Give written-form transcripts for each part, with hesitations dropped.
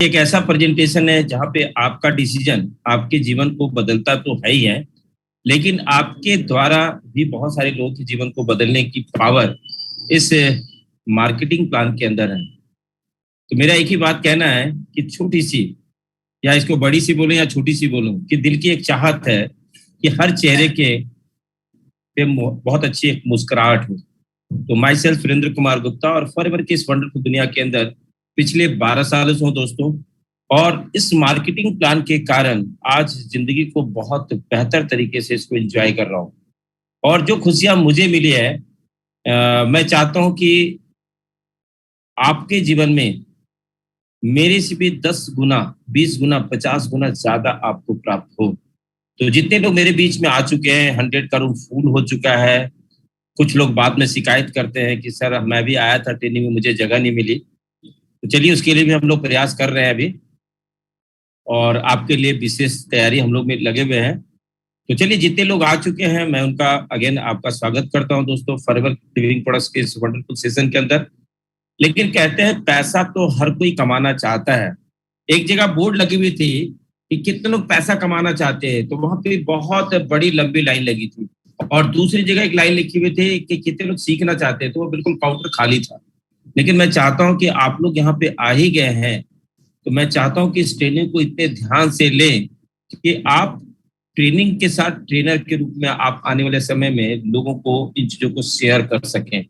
एक ऐसा प्रेजेंटेशन है जहाँ पे आपका डिसीजन आपके जीवन को बदलता तो है ही है, लेकिन आपके द्वारा भी बहुत सारे लोगों के जीवन को बदलने की पावर इस मार्केटिंग प्लान के अंदर है। तो मेरा एक ही बात कहना है कि छोटी सी या इसको बड़ी सी बोलूं या छोटी सी बोलूं कि दिल की एक चाहत है कि हर चेहरे के पे बहुत अच्छी एक मुस्कुराहट हो। तो माई सेल्फ सुरेंद्र कुमार गुप्ता और फॉरएवर की इस वंडरफुल दुनिया के अंदर पिछले 12 सालों से हूं दोस्तों। और इस मार्केटिंग प्लान के कारण आज जिंदगी को बहुत बेहतर तरीके से इसको एंजॉय कर रहा हूँ। और जो खुशियां मुझे मिली है, मैं चाहता हूं कि आपके जीवन में मेरे से भी 10 गुना, 20 गुना, 50 गुना ज्यादा आपको प्राप्त हो। तो जितने लोग मेरे बीच में आ चुके हैं, 100 करोड़ फूल हो चुका है। कुछ लोग बाद में शिकायत करते हैं कि सर मैं भी आया था ट्रेनिंग में, मुझे जगह नहीं मिली। तो चलिए उसके लिए भी हम लोग प्रयास कर रहे हैं अभी, और आपके लिए विशेष तैयारी हम लोग में लगे हुए हैं। तो चलिए जितने लोग आ चुके हैं मैं उनका अगेन आपका स्वागत करता हूं दोस्तों फॉरएवर लिविंग प्रोडक्ट्स के इस वंडरफुल सेशन के अंदर। लेकिन कहते हैं पैसा तो हर कोई कमाना चाहता है। एक जगह बोर्ड लगी हुई थी कि कितने लोग पैसा कमाना चाहते हैं, तो वहां पे बहुत बड़ी लंबी लाइन लगी थी। और दूसरी जगह एक लाइन लिखी हुई थी कि कितने लोग सीखना चाहते हैं, तो वो बिल्कुल काउंटर खाली था। लेकिन मैं चाहता हूं कि आप लोग यहाँ पे आ ही गए हैं, तो मैं चाहता हूं कि इस ट्रेनिंग को इतने ध्यान से लें कि आप ट्रेनिंग के साथ ट्रेनर के रूप में आप आने वाले समय में लोगों को इन चीजों को शेयर कर सकें।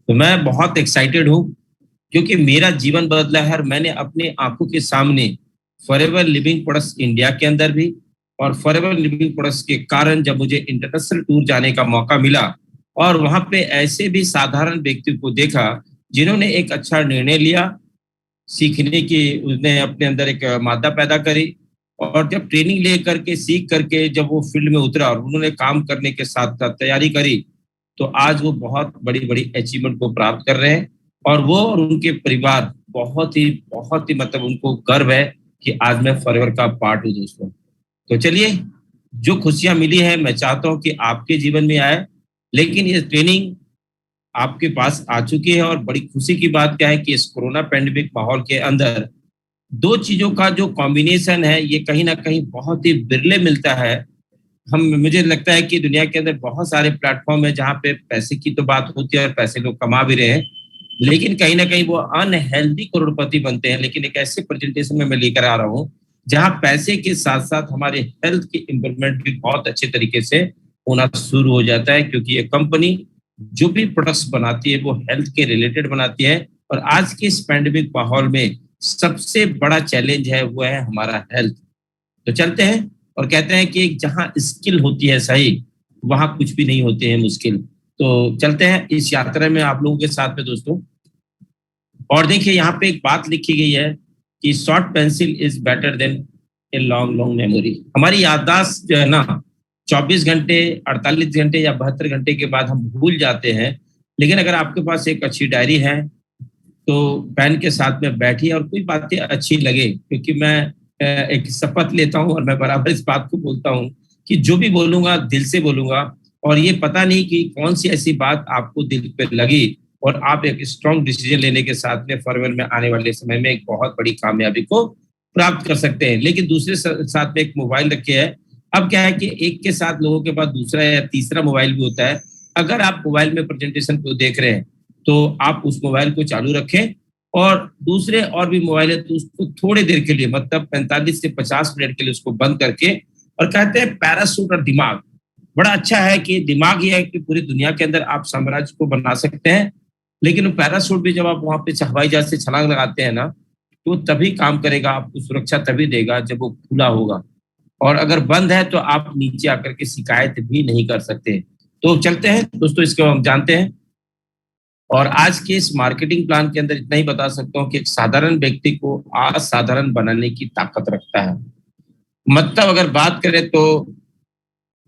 तो मैं बहुत एक्साइटेड हूँ क्योंकि मेरा जीवन बदला है और मैंने अपने आंखों के सामने फॉरएवर लिविंग प्रोडक्ट्स इंडिया के अंदर भी और फॉरएवर लिविंग प्रोडक्ट्स के कारण जब मुझे इंटरनेशनल टूर जाने का मौका मिला और वहां पे ऐसे भी साधारण व्यक्ति को देखा जिन्होंने एक अच्छा निर्णय लिया सीखने की। उसने अपने अंदर एक मादा पैदा करी और जब ट्रेनिंग ले करके सीख करके जब वो फील्ड में उतरा और उन्होंने काम करने के साथ साथ तैयारी करी, तो आज वो बहुत बड़ी बड़ी अचीवमेंट को प्राप्त कर रहे हैं। और वो और उनके परिवार बहुत ही मतलब उनको गर्व है कि आज मैं फॉरएवर का पार्ट हूँ दोस्तों। तो चलिए, जो खुशियां मिली है मैं चाहता हूँ कि आपके जीवन में आए। लेकिन ये ट्रेनिंग आपके पास आ चुकी है और बड़ी खुशी की बात क्या है कि इस कोरोना पैंडेमिक माहौल के अंदर दो चीजों का जो कॉम्बिनेशन है ये कहीं ना कहीं बहुत ही बिरले मिलता है। हम मुझे लगता है कि दुनिया के अंदर बहुत सारे प्लेटफॉर्म है जहाँ पे पैसे की तो बात होती है और पैसे लोग कमा भी रहे हैं, लेकिन कहीं ना कहीं वो अनहेल्दी करोड़पति बनते हैं। लेकिन एक ऐसे प्रेजेंटेशन में मैं लेकर आ रहा हूँ जहाँ पैसे के साथ साथ हमारे हेल्थ की इम्प्रूवमेंट भी बहुत अच्छे तरीके से होना शुरू हो जाता है, क्योंकि ये कंपनी जो भी प्रोडक्ट्स बनाती है वो हेल्थ के रिलेटेड बनाती है। और आज के इस पैंडेमिक माहौल में सबसे बड़ा चैलेंज है वो है हमारा हेल्थ। तो चलते हैं और कहते हैं कि जहाँ स्किल होती है सही, वहां कुछ भी नहीं होते हैं मुश्किल। तो चलते हैं इस यात्रा में आप लोगों के साथ में दोस्तों। और देखिए यहाँ पे एक बात लिखी गई है कि short pencil is better than a long long memory. हमारी याददाश्त जो है ना 24 घंटे, 48 घंटे या 72 घंटे के बाद हम भूल जाते हैं। लेकिन अगर आपके पास एक अच्छी डायरी है तो पेन के साथ में बैठिए और कोई बातें अच्छी लगे, क्योंकि मैं एक शपथ लेता हूँ और मैं बराबर इस बात को बोलता हूँ कि जो भी बोलूंगा दिल से बोलूंगा। और ये पता नहीं कि कौन सी ऐसी बात आपको दिल पे लगी और आप एक स्ट्रॉन्ग डिसीजन लेने के साथ में फॉरएवर में आने वाले समय में एक बहुत बड़ी कामयाबी को प्राप्त कर सकते हैं। लेकिन दूसरे साथ में एक मोबाइल रखे है। अब क्या है कि एक के साथ लोगों के पास दूसरा या तीसरा मोबाइल भी होता है। अगर आप मोबाइल में प्रेजेंटेशन को देख रहे हैं तो आप उस मोबाइल को चालू रखें, और दूसरे और भी मोबाइल है तो उसको थोड़ी देर के लिए मतलब 45 से 50 मिनट के लिए उसको बंद करके, और कहते हैं पैरासूट और दिमाग। बड़ा अच्छा है कि दिमाग ये है कि पूरी दुनिया के अंदर आप साम्राज्य को बना सकते हैं, लेकिन पैरासूट भी जब आप वहां पे हवाई जहाज से छलांग लगाते हैं ना, तो वो तभी काम करेगा, आपको सुरक्षा तभी देगा जब वो खुला होगा। और अगर बंद है तो आप नीचे आकर के शिकायत भी नहीं कर सकते। तो चलते हैं दोस्तों, इसको हम जानते हैं। और आज के इस मार्केटिंग प्लान के अंदर इतना ही बता सकता हूँ कि एक साधारण व्यक्ति को असाधारण बनाने की ताकत रखता है। मतलब अगर बात करें तो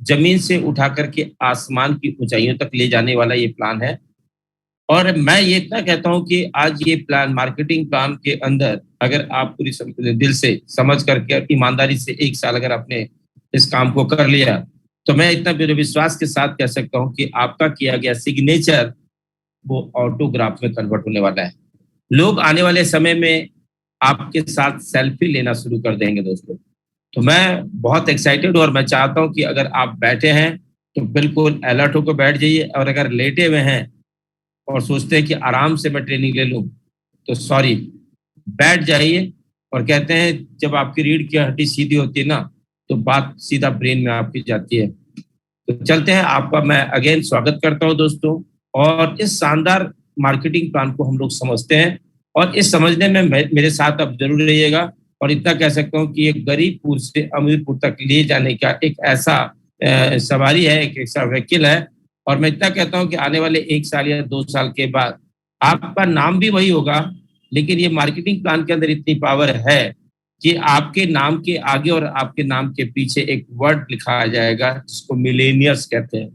जमीन से उठा करके आसमान की ऊंचाइयों तक ले जाने वाला ये प्लान है। और मैं ये इतना कहता हूँ कि आज ये प्लान मार्केटिंग प्लान के अंदर अगर आप पूरी दिल से समझ करके और ईमानदारी से 1 साल अगर आपने इस काम को कर लिया, तो मैं इतना विश्वास के साथ कह सकता हूँ कि आपका किया गया सिग्नेचर वो ऑटोग्राफ में कन्वर्ट होने वाला है। लोग आने वाले समय में आपके साथ सेल्फी लेना शुरू कर देंगे दोस्तों। तो मैं बहुत एक्साइटेड हूँ और मैं चाहता हूँ कि अगर आप बैठे हैं तो बिल्कुल अलर्ट होकर बैठ जाइए, और अगर लेटे हुए हैं और सोचते हैं कि आराम से मैं ट्रेनिंग ले लूँ, तो सॉरी, बैठ जाइए। और कहते हैं जब आपकी रीढ़ की हड्डी सीधी होती है ना, तो बात सीधा ब्रेन में आपकी जाती है। तो चलते हैं, आपका मैं अगेन स्वागत करता हूँ दोस्तों। और इस शानदार मार्केटिंग प्लान को हम लोग समझते हैं, और इस समझने में मेरे साथ अब जरूर रहिएगा। और इतना कह सकता हूँ कि एक गरीबपुर से अमीरपुर तक ले जाने का एक ऐसा सवारी है, एक ऐसा व्हीकल है। और मैं इतना कहता हूँ कि आने वाले 1 साल या 2 साल के बाद आपका नाम भी वही होगा, लेकिन ये मार्केटिंग प्लान के अंदर इतनी पावर है कि आपके नाम के आगे और आपके नाम के पीछे एक वर्ड लिखा जाएगा जिसको मिलेनियर्स कहते हैं।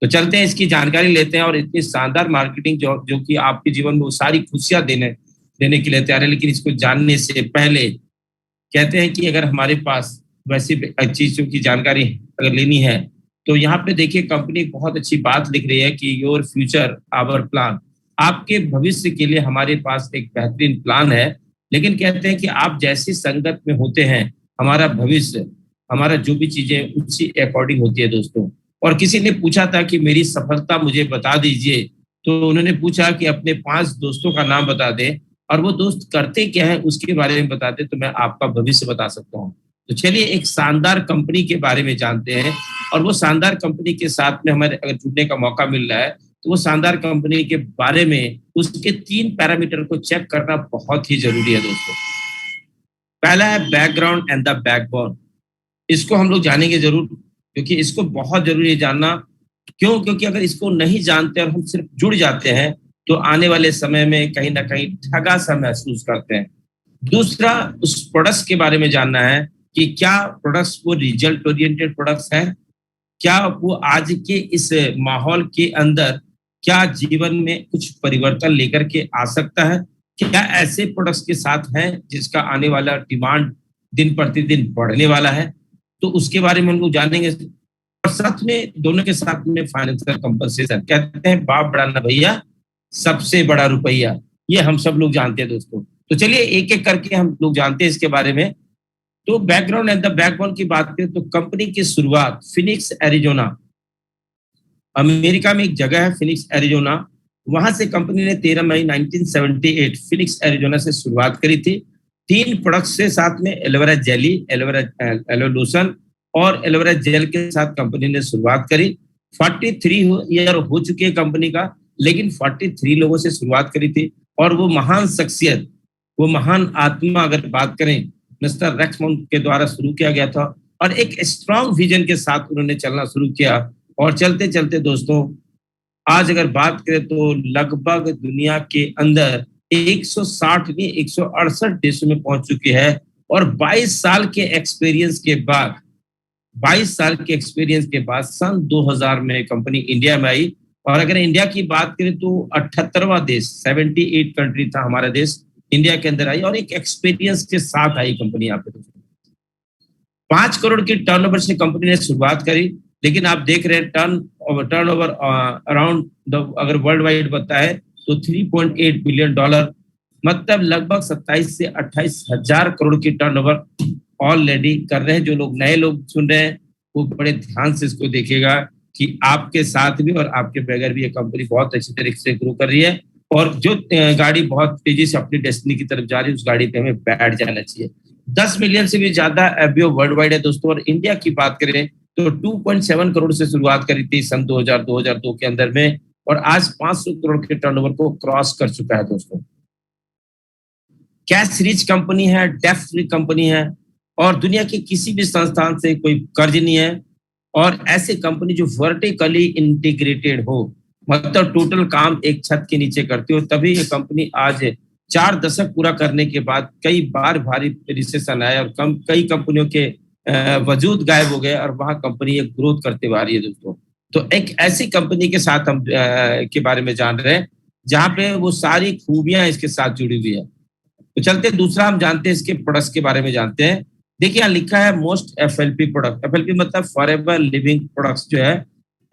तो चलते हैं, इसकी जानकारी लेते हैं। और इतनी शानदार मार्केटिंग जो कि आपके जीवन में वो सारी खुशियां देने देने के लिए तैयार है। लेकिन इसको जानने से पहले कहते हैं कि अगर हमारे पास वैसी चीजों की जानकारी अगर लेनी है, तो यहाँ पे देखिए कंपनी बहुत अच्छी बात लिख रही है कि योर फ्यूचर आवर प्लान। आपके भविष्य के लिए हमारे पास एक बेहतरीन प्लान है। लेकिन कहते हैं कि आप जैसी संगत में होते हैं, हमारा भविष्य, हमारा जो भी चीजें उसी अकॉर्डिंग होती है दोस्तों। और किसी ने पूछा था कि मेरी सफलता मुझे बता दीजिए, तो उन्होंने पूछा कि अपने 5 दोस्तों का नाम बता दें, और वो दोस्त करते क्या है उसके बारे में बताते, तो मैं आपका भविष्य बता सकता हूँ। तो चलिए एक शानदार कंपनी के बारे में जानते हैं। और वो शानदार कंपनी के साथ में हमारे अगर जुड़ने का मौका मिल रहा है, तो वो शानदार कंपनी के बारे में उसके 3 पैरामीटर को चेक करना बहुत ही जरूरी है दोस्तों। पहला है बैकग्राउंड एंड द बैकबोन। इसको हम लोग जानेंगे जरूर, क्योंकि इसको बहुत जरूरी है जानना। क्यों? क्योंकि अगर इसको नहीं जानते और हम सिर्फ जुड़ जाते हैं, तो आने वाले समय में कहीं ना कहीं ठगा सा महसूस करते हैं। दूसरा, उस प्रोडक्ट्स के बारे में जानना है कि क्या प्रोडक्ट्स वो रिजल्ट ओरिएंटेड प्रोडक्ट्स हैं, क्या वो आज के इस माहौल के अंदर क्या जीवन में कुछ परिवर्तन लेकर के आ सकता है, क्या ऐसे प्रोडक्ट्स के साथ हैं जिसका आने वाला डिमांड दिन प्रतिदिन बढ़ने वाला है, तो उसके बारे में हम लोग जानेंगे। और साथ में दोनों के साथ में फाइनेंशियल कंपनसेशन, कहते हैं बाप बड़ा ना भैया, सबसे बड़ा रुपया, ये हम सब लोग जानते हैं दोस्तों। तो चलिए एक एक करके हम लोग जानते हैं इसके बारे में। तो बैकग्राउंड एंड द बैकबोन की बात करें तो कंपनी की शुरुआत फिनिक्स एरिजोना, अमेरिका में एक जगह है फिनिक्स एरिजोना, वहां से कंपनी ने 13 मई 1978 फिनिक्स एरिजोना से शुरुआत करी थी। 3 प्रोडक्ट से साथ में aloe vera jelly, aloe vera aloe lotion और एलोवेरा जेल के साथ कंपनी ने शुरुआत करी। 43 ईयर हो चुके हैं कंपनी का, लेकिन 43 लोगों से शुरुआत करी थी। और वो महान शख्सियत, वो महान आत्मा अगर बात करें, मिस्टर रेक्समोन के द्वारा शुरू किया गया था। और एक स्ट्रॉन्ग विजन के साथ उन्होंने चलना शुरू किया। और चलते चलते दोस्तों, आज अगर बात करें तो लगभग दुनिया के अंदर 160 नहीं 168 देशों में पहुंच चुकी है। और 22 साल के एक्सपीरियंस के बाद 22 साल के एक्सपीरियंस के बाद सन 2000 में कंपनी इंडिया में आई। और अगर इंडिया की बात करें तो 78वां देश, 78 कंट्री था हमारा देश, इंडिया के अंदर आई और एक एक्सपीरियंस के साथ आई कंपनी यहाँ पे। 5 करोड़ की टर्नओवर से कंपनी ने शुरुआत करी, लेकिन आप देख रहे हैं टर्नओवर अराउंड अगर वर्ल्ड वाइड बताया है तो $3.8 बिलियन, मतलब लगभग 27 से 28 हजार करोड़ की टर्नओवर ऑलरेडी कर रहे हैं। जो लोग नए लोग सुन रहे हैं वो बड़े ध्यान से इसको देखिएगा कि आपके साथ भी और आपके बगैर भी ये कंपनी बहुत अच्छी तरीके से ग्रो कर रही है। और जो गाड़ी बहुत तेजी से अपनी डेस्टिनी की तरफ जा रही है, उस गाड़ी पे हमें बैठ जाना चाहिए। 10 मिलियन से भी ज्यादा एफबीओ वर्ल्ड वाइड है दोस्तों। और इंडिया की बात करें तो 2.7 करोड़ से शुरुआत करी थी सन 2002 के अंदर में, और आज 500 करोड़ के टर्नओवर को क्रॉस कर चुका है दोस्तों। कैश रिच कंपनी है, डेट फ्री कंपनी है, और दुनिया के किसी भी संस्थान से कोई कर्ज नहीं है। और ऐसे कंपनी जो वर्टिकली इंटीग्रेटेड हो, मतलब टोटल काम एक छत के नीचे करती हो, तभी ये कंपनी आज 4 दशक पूरा करने के बाद कई बार भारी रिसेशन आया और कई कंपनियों के वजूद गायब हो गए, और वहां कंपनी एक ग्रोथ करते हुए आ रही है दोस्तों। तो एक ऐसी कंपनी के साथ हम के बारे में जान रहे हैं जहां पे वो सारी खूबियां इसके साथ जुड़ी हुई है। तो चलते दूसरा हम जानते हैं इसके प्रोडक्ट्स के बारे में जानते हैं। देखिए यहाँ लिखा है मोस्ट एफएलपी प्रोडक्ट। एफएलपी मतलब फॉरएवर लिविंग प्रोडक्ट्स जो है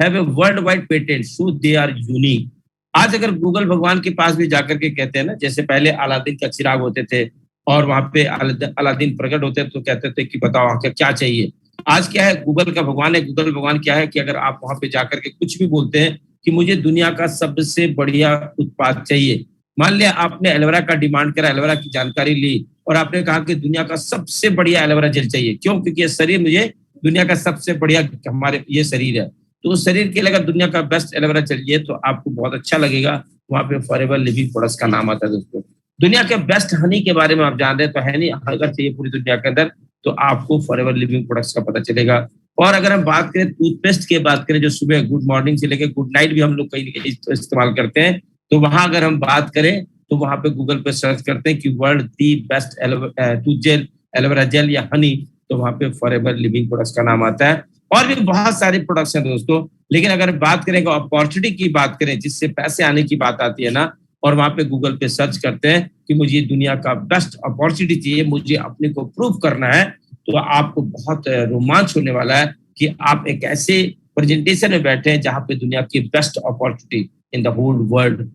have a worldwide patent so they are unique. आज अगर गूगल भगवान के पास भी जाकर के कहते हैं ना, जैसे पहले अलादीन का चिराग होते थे, और वहां पे अलादीन प्रकट होते तो कहते थे कि बताओ आके क्या चाहिए। आज क्या है, गूगल का भगवान है। गूगल भगवान क्या है कि अगर आप वहां पे जाकर के कुछ भी बोलते हैं कि मुझे दुनिया का सबसे बढ़िया उत्पाद चाहिए, मान लिया आपने एलोवेरा का डिमांड करा, एलोवेरा की जानकारी ली और आपने कहा कि दुनिया का सबसे बढ़िया एलोवेरा जेल चाहिए, क्यों? क्योंकि ये शरीर मुझे दुनिया का सबसे बढ़िया, हमारे ये शरीर है, तो उस शरीर के लिए अगर दुनिया का बेस्ट एलोवेरा चाहिए तो आपको बहुत अच्छा लगेगा। वहां पे फॉरएवर लिविंग प्रोडक्ट्स का नाम आता है दोस्तों। दुनिया के बेस्ट हनी के बारे में आप जान रहे हैं तो हनी अगर चाहिए पूरी दुनिया के अंदर तो आपको फॉरएवर लिविंग प्रोडक्ट्स का पता चलेगा। और अगर हम बात करें टूथपेस्ट की, बात करें जो सुबह गुड मॉर्निंग से लेकर गुड नाइट भी हम लोग कहीं इस्तेमाल करते हैं, तो वहां अगर हम बात करें तो वहां पे गूगल पे सर्च करते हैं कि world the best tooth gel, aloe vera gel या हनी, तो वहां पे फॉरएवर लिविंग प्रोडक्ट्स का नाम आता है। और भी बहुत सारे प्रोडक्ट्स हैं दोस्तों, लेकिन अगर बात करें अपॉर्चुनिटी की बात करें, जिससे पैसे आने की बात आती है ना, और वहां पे गूगल पे सर्च करते हैं कि मुझे दुनिया का बेस्ट अपॉर्चुनिटी चाहिए, मुझे अपने को प्रूव करना है, तो आपको बहुत रोमांच होने वाला है कि आप एक ऐसे प्रेजेंटेशन में बैठे हैं जहां पे दुनिया की best opportunity in the whole world.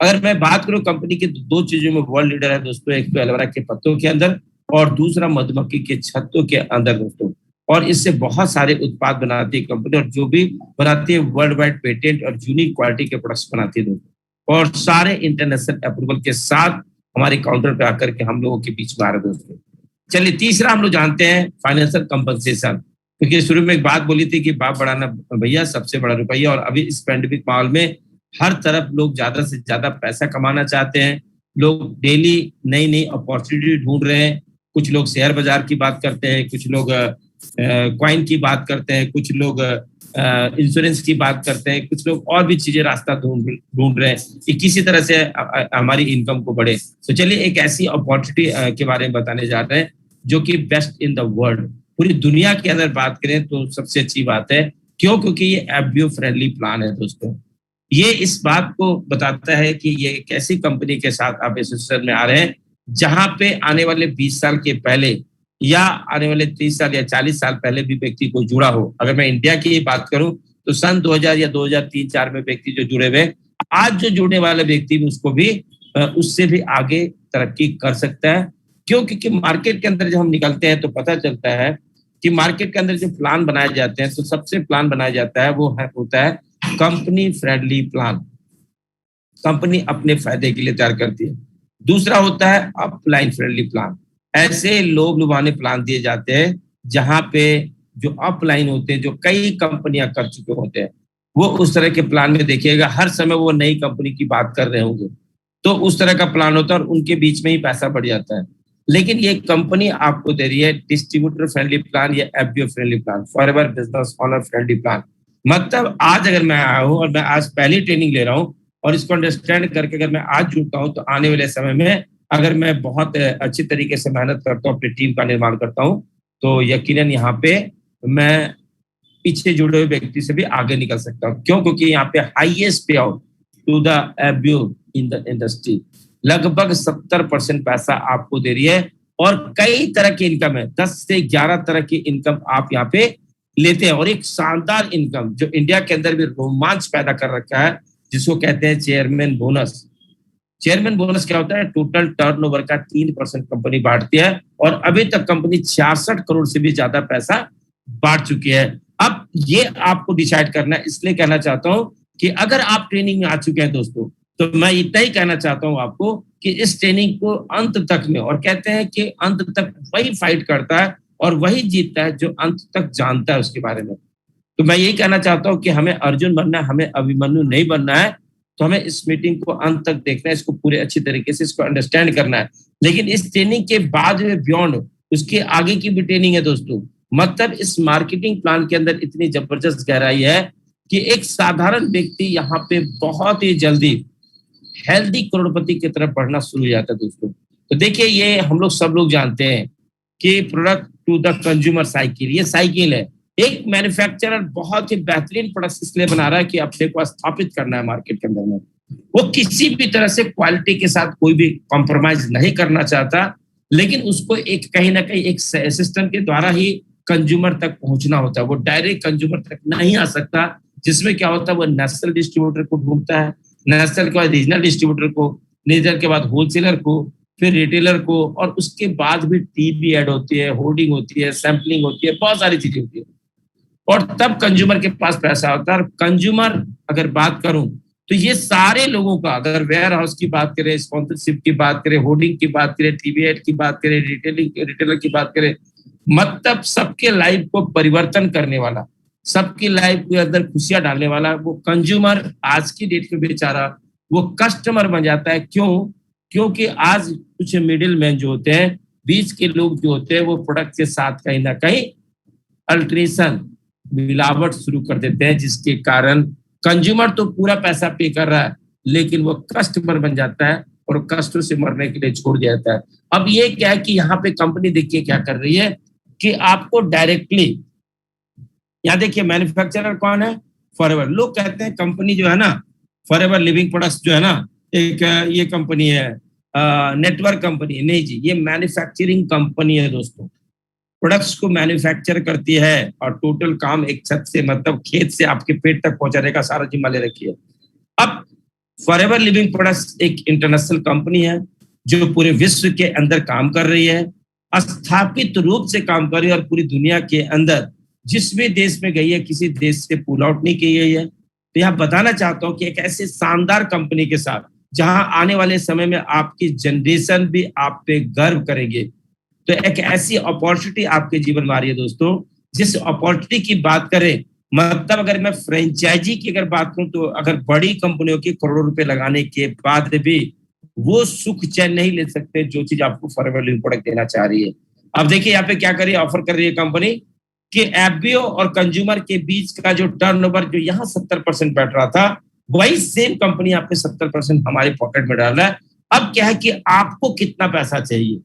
अगर मैं बात करूं कंपनी की, दो चीजों में वर्ल्ड लीडर है दोस्तों, एक तो एलोवेरा के पत्तों के अंदर और दूसरा मधुमक्खी के छत्तों के अंदर दोस्तों। और इससे बहुत सारे उत्पाद बनाती है कंपनी, और जो भी बनाती है वर्ल्ड वाइड पेटेंट और यूनिक क्वालिटी के प्रोडक्ट्स बनाती है दोस्तों, और सारे इंटरनेशनल अप्रूवल के साथ हमारे काउंटर पे आकर के हम लोगों के बीच में आ रहे दोस्तों। चलिए तीसरा हम लोग जानते हैं फाइनेंशियल कंपनसेशन, क्योंकि शुरू में एक बात बोली थी कि बाप बढ़ाना भैया सबसे बड़ा रुपया, और अभी इस पैंडेमिक माहौल में हर तरफ लोग ज्यादा से ज्यादा पैसा कमाना चाहते हैं। लोग डेली नई नई अपॉर्चुनिटी ढूंढ रहे हैं। कुछ लोग शेयर बाजार की बात करते हैं, कुछ लोग क्वाइन की बात करते हैं, कुछ लोग इंश्योरेंस की बात करते हैं, कुछ लोग और भी चीजें रास्ता ढूंढ रहे हैं कि किसी तरह से हमारी इनकम को बढ़े। तो चलिए एक ऐसी अपॉर्चुनिटी के बारे में बताने जा रहे हैं जो कि बेस्ट इन द वर्ल्ड, पूरी दुनिया के अंदर बात करें तो सबसे अच्छी बात है। क्यों? क्योंकि ये एफबीओ फ्रेंडली प्लान है दोस्तों। ये इस बात को बताता है कि ये एक ऐसी कंपनी के साथ आप एसोसिएशन में आ रहे हैं जहां पे आने वाले 20 साल के पहले या आने वाले 30 साल या 40 साल पहले भी व्यक्ति को जुड़ा हो। अगर मैं इंडिया की बात करूं तो सन 2000 या 2003-4 में व्यक्ति जो जुड़े हुए, आज जो जुड़ने वाले व्यक्ति भी उसको भी उससे भी आगे तरक्की कर सकता है। क्यों? क्योंकि मार्केट के अंदर जब हम निकलते हैं तो पता चलता है कि मार्केट के अंदर जो प्लान बनाए जाते हैं, तो सबसे प्लान बनाया जाता है वो होता है कंपनी फ्रेंडली प्लान, कंपनी अपने फायदे के लिए तैयार करती है। दूसरा होता है अपलाइन फ्रेंडली प्लान, ऐसे लोग लुभाने प्लान दिए जाते हैं जहां पे जो अपलाइन होते हैं, जो कई कंपनियां कर चुके होते हैं, वो उस तरह के प्लान में देखिएगा हर समय वो नई कंपनी की बात कर रहे होंगे, तो उस तरह का प्लान होता है और उनके बीच में ही पैसा बढ़ जाता है। लेकिन ये कंपनी आपको दे रही है डिस्ट्रीब्यूटर फ्रेंडली प्लान या FBO friendly plan, forever business owner friendly plan. मतलब आज अगर मैं आया हूँ और मैं आज पहली ट्रेनिंग ले रहा हूँ और इसको अंडरस्टैंड करके अगर मैं आज जुड़ता हूँ, तो आने वाले समय में अगर मैं बहुत अच्छी तरीके से मेहनत करता हूँ, अपनी टीम का निर्माण करता हूँ, तो यकीनन यहाँ पे मैं पीछे जुड़े हुए व्यक्ति से भी आगे निकल सकता हूँ। क्यों? क्योंकि यहाँ पे highest payout to the FBO in the industry, लगभग 70% पैसा आपको दे रही है और कई तरह की इनकम है, 10 से 11 तरह की इनकम आप यहाँ पे लेते हैं। और एक शानदार इनकम जो इंडिया के अंदर भी रोमांच पैदा कर रखा है, जिसको कहते हैं चेयरमैन बोनस। चेयरमैन बोनस क्या होता है? टोटल टर्नओवर का 3% कंपनी बांटती है और अभी तक कंपनी 66 करोड़ से भी ज्यादा पैसा बांट चुकी है। अब ये आपको डिसाइड करना है, इसलिए कहना चाहता हूं कि अगर आप ट्रेनिंग में आ चुके हैं दोस्तों, तो मैं इतना ही कहना चाहता हूं आपको कि इस ट्रेनिंग को अंत तक में, और कहते हैं कि अंत तक वही फाइट करता है और वही जीतता है जो अंत तक जानता है उसके बारे में। तो मैं यही कहना चाहता हूं कि हमें अर्जुन बनना है, हमें अभिमन्यु नहीं बनना है। तो हमें इस मीटिंग को अंत तक देखना है, इसको पूरे अच्छी तरीके से इसको अंडरस्टैंड करना है। लेकिन इस ट्रेनिंग के बाद में बियॉन्ड उसके आगे की भी ट्रेनिंग है दोस्तों। मतलब इस मार्केटिंग प्लान के अंदर इतनी जबरदस्त गहराई है कि एक साधारण व्यक्ति यहाँ पे बहुत ही जल्दी हेल्दी करोड़पति की तरफ बढ़ना शुरू हो जाता है दोस्तों। तो देखिए, ये हम लोग सब लोग जानते हैं कि product to the consumer cycle, ये साइकिल है। एक मैन्युफैक्चरर बहुत ही बेहतरीन प्रोडक्ट इसलिए बना रहा है कि अपने को स्थापित करना है मार्केट के अंदर में। वो किसी भी तरह से क्वालिटी के साथ कोई भी कॉम्प्रोमाइज नहीं करना चाहता, लेकिन उसको एक कहीं ना कहीं एक सिस्टम के द्वारा ही कंज्यूमर तक पहुंचना होता है। वो डायरेक्ट कंज्यूमर तक नहीं आ सकता, जिसमें क्या होता है वो नेशनल डिस्ट्रीब्यूटर को ढूंढता है, नेशनल के बाद रीजनल डिस्ट्रीब्यूटर को, रीजनल के बाद होलसेलर को, फिर रिटेलर को, और उसके बाद भी टीवी ऐड होती है, होर्डिंग होती है, सैम्पलिंग होती है, बहुत सारी चीजें होती है, और तब कंज्यूमर के पास पैसा होता है। और कंज्यूमर अगर बात करूं तो ये सारे लोगों का, अगर वेयर हाउस की बात करें, स्पॉन्सरशिप की बात करें, होर्डिंग की बात करें, टीवी एड की बात करें, रिटेलर की बात करें, मतलब सबके लाइफ को परिवर्तन करने वाला, सबकी लाइफ के अंदर खुशियां डालने वाला वो कंज्यूमर आज की डेट में बेचारा वो कस्टमर बन जाता है। क्यों? क्योंकि आज कुछ मिडिल मैन जो होते हैं, बीच के लोग जो होते हैं, वो प्रोडक्ट के साथ कहीं ना कहीं अल्ट्रेशन, मिलावट शुरू कर देते हैं, जिसके कारण कंज्यूमर तो पूरा पैसा पे कर रहा है, लेकिन वो कस्टमर बन जाता है और कष्टों से मरने के लिए छोड़ दिया जाता है। अब ये क्या है कि यहाँ पे कंपनी देखिए क्या कर रही है कि आपको डायरेक्टली, यहाँ देखिए मैन्युफैक्चरर कौन है? फॉरएवर। लोग कहते हैं कंपनी जो है ना, फॉरएवर लिविंग प्रोडक्ट्स जो है ना, एक ये कंपनी है, नेटवर्क कंपनी। नहीं जी, ये मैन्युफैक्चरिंग कंपनी है दोस्तों, प्रोडक्ट्स को मैन्युफैक्चर करती है और टोटल काम एक छत से, मतलब खेत से आपके पेट तक पहुंचाने का सारा जिम्मा ले रखी है। अब फॉरएवर लिविंग प्रोडक्ट्स एक इंटरनेशनल कंपनी है जो पूरे विश्व के अंदर काम कर रही है, स्थापित रूप से काम कर रही है, और पूरी दुनिया के अंदर जिस भी देश में गई है, किसी देश से पुल आउट नहीं की गई है। तो यहाँ बताना चाहता हूँ कि एक ऐसे शानदार कंपनी के साथ, जहां आने वाले समय में आपकी जनरेशन भी आप पे गर्व करेंगे, तो एक ऐसी अपॉर्चुनिटी आपके जीवन में आ रही है दोस्तों, जिस अपॉर्चुनिटी की बात करें, मतलब अगर मैं फ्रेंचाइजी की अगर बात करूं, तो अगर बड़ी कंपनियों की करोड़ों रुपए लगाने के बाद भी वो सुख चैन नहीं ले सकते जो चीज आपको फॉरएवर लिविंग प्रोडक्ट देना चाह रही है। अब देखिए यहाँ पे क्या कर रही है, ऑफर कर रही है कंपनी कि एफबीओ और कंज्यूमर के बीच का जो टर्नओवर जो यहाँ 70% बैठ रहा था, वही सेम कंपनी यहाँ पे 70% हमारे पॉकेट में डाल रहा है। अब क्या है कि आपको कितना पैसा चाहिए